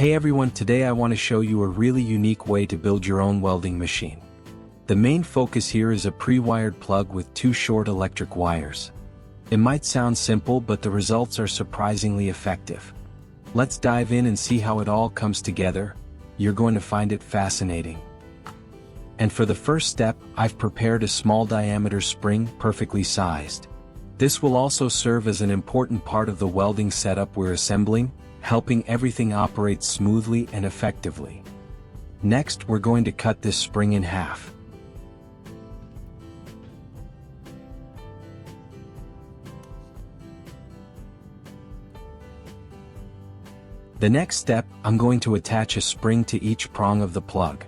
Hey everyone, today I want to show you a really unique way to build your own welding machine. The main focus here is a pre-wired plug with two short electric wires. It might sound simple, but the results are surprisingly effective. Let's dive in and see how it all comes together. You're going to find it fascinating. And for the first step, I've prepared a small diameter spring, perfectly sized. This will also serve as an important part of the welding setup we're assembling, helping everything operate smoothly and effectively. Next, we're going to cut this spring in half. The next step, I'm going to attach a spring to each prong of the plug.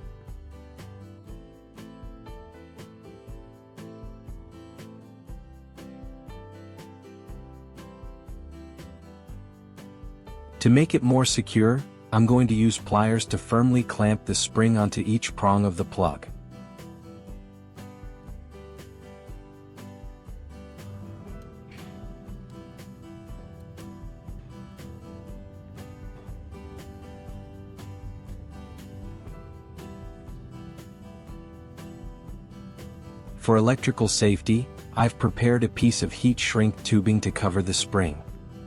To make it more secure, I'm going to use pliers to firmly clamp the spring onto each prong of the plug. For electrical safety, I've prepared a piece of heat shrink tubing to cover the spring.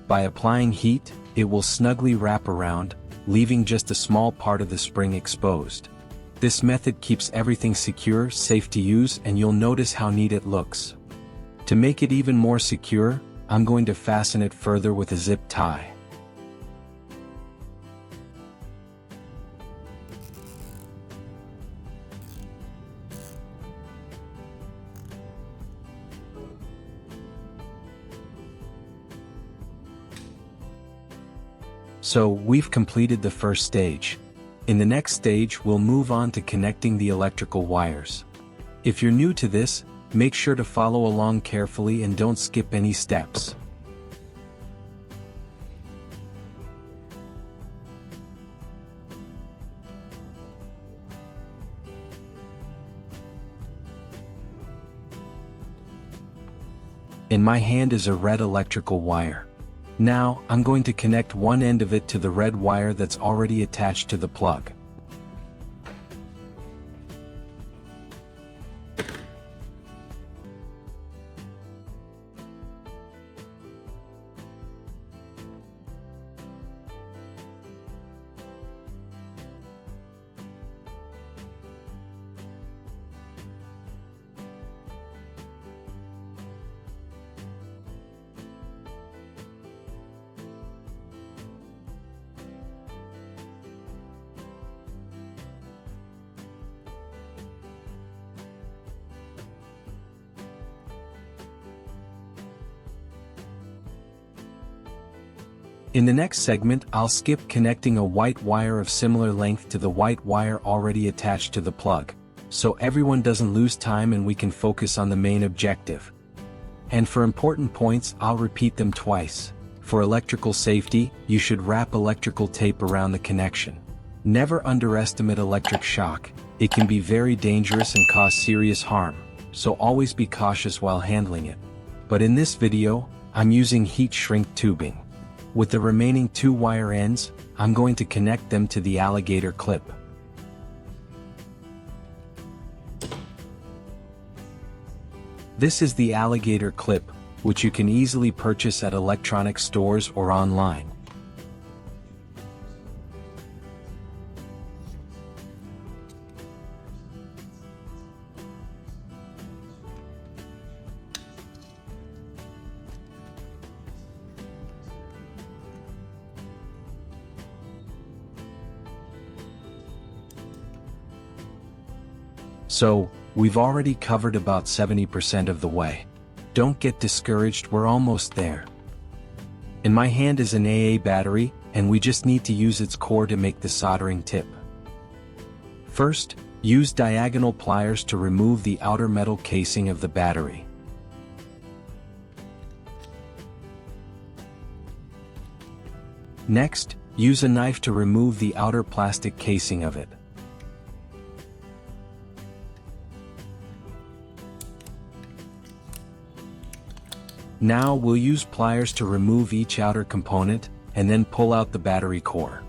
By applying heat, it will snugly wrap around, leaving just a small part of the spring exposed. This method keeps everything secure, safe to use, and you'll notice how neat it looks. To make it even more secure, I'm going to fasten it further with a zip tie. So, we've completed the first stage. In the next stage, we'll move on to connecting the electrical wires. If you're new to this, make sure to follow along carefully and don't skip any steps. In my hand is a red electrical wire. Now, I'm going to connect one end of it to the red wire that's already attached to the plug. In the next segment, I'll skip connecting a white wire of similar length to the white wire already attached to the plug, so everyone doesn't lose time and we can focus on the main objective. And for important points, I'll repeat them twice. For electrical safety, you should wrap electrical tape around the connection. Never underestimate electric shock. It can be very dangerous and cause serious harm, so always be cautious while handling it. But in this video, I'm using heat shrink tubing. With the remaining two wire ends, I'm going to connect them to the alligator clip. This is the alligator clip, which you can easily purchase at electronics stores or online. So, we've already covered about 70% of the way. Don't get discouraged, we're almost there. In my hand is an AA battery, and we just need to use its core to make the soldering tip. First, use diagonal pliers to remove the outer metal casing of the battery. Next, use a knife to remove the outer plastic casing of it. Now we'll use pliers to remove each outer component, and then pull out the battery core.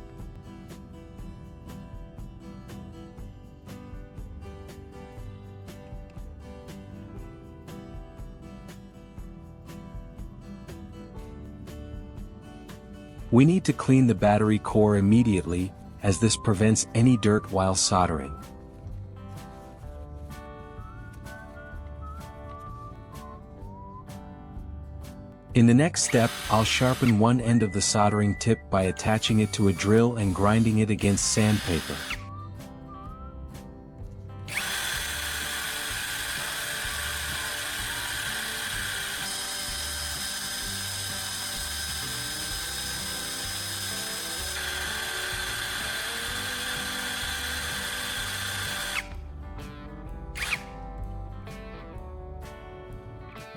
We need to clean the battery core immediately, as this prevents any dirt while soldering. In the next step, I'll sharpen one end of the soldering tip by attaching it to a drill and grinding it against sandpaper.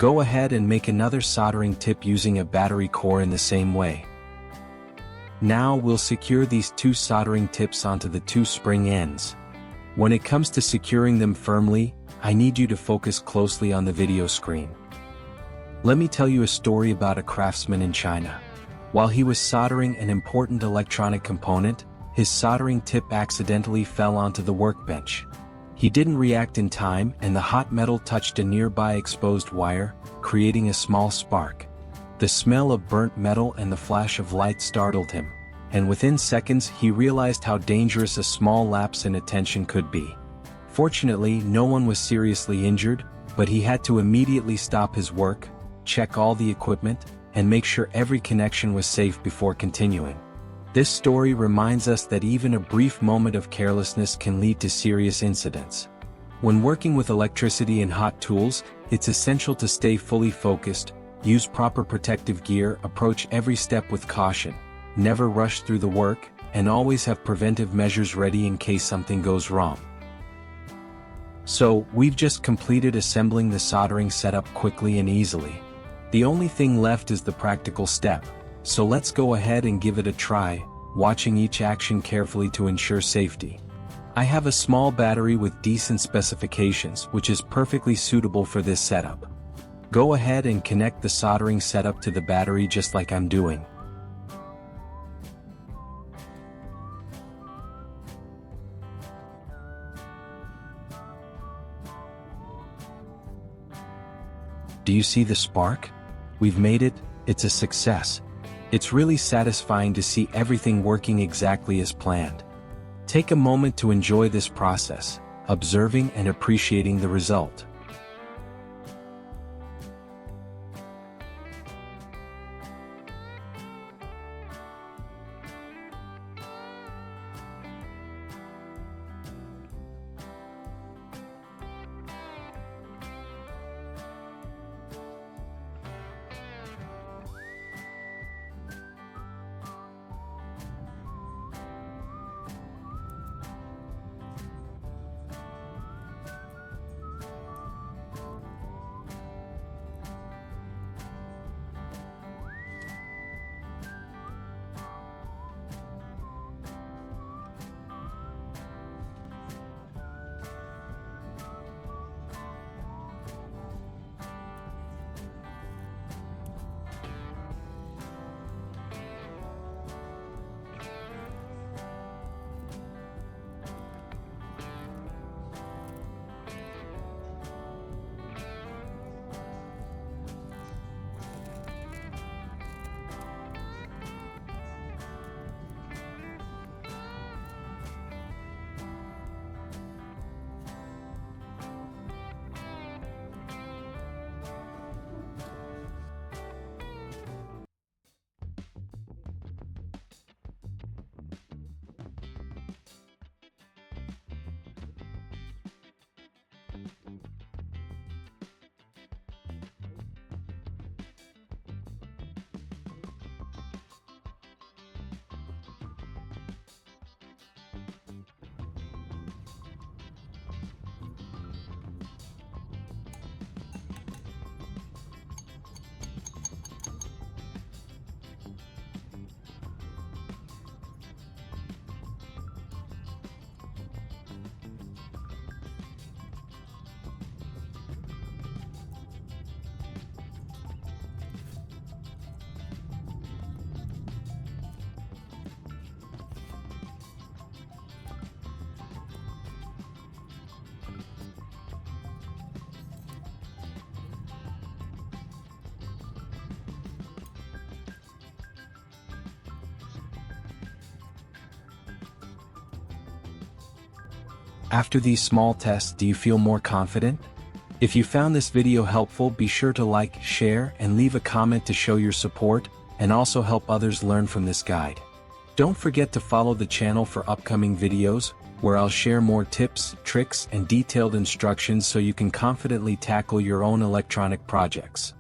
Go ahead and make another soldering tip using a battery core in the same way. Now we'll secure these two soldering tips onto the two spring ends. When it comes to securing them firmly, I need you to focus closely on the video screen. Let me tell you a story about a craftsman in China. While he was soldering an important electronic component, his soldering tip accidentally fell onto the workbench. He didn't react in time and the hot metal touched a nearby exposed wire, creating a small spark. The smell of burnt metal and the flash of light startled him, and within seconds he realized how dangerous a small lapse in attention could be. Fortunately, no one was seriously injured, but he had to immediately stop his work, check all the equipment, and make sure every connection was safe before continuing. This story reminds us that even a brief moment of carelessness can lead to serious incidents. When working with electricity and hot tools, it's essential to stay fully focused, use proper protective gear, approach every step with caution, never rush through the work, and always have preventive measures ready in case something goes wrong. So, we've just completed assembling the soldering setup quickly and easily. The only thing left is the practical step. So let's go ahead and give it a try, watching each action carefully to ensure safety. I have a small battery with decent specifications, which is perfectly suitable for this setup. Go ahead and connect the soldering setup to the battery just like I'm doing. Do you see the spark? We've made it, it's a success. It's really satisfying to see everything working exactly as planned. Take a moment to enjoy this process, observing and appreciating the result. After these small tests, do you feel more confident? If you found this video helpful, be sure to like, share, and leave a comment to show your support, and also help others learn from this guide. Don't forget to follow the channel for upcoming videos, where I'll share more tips, tricks, and detailed instructions so you can confidently tackle your own electronic projects.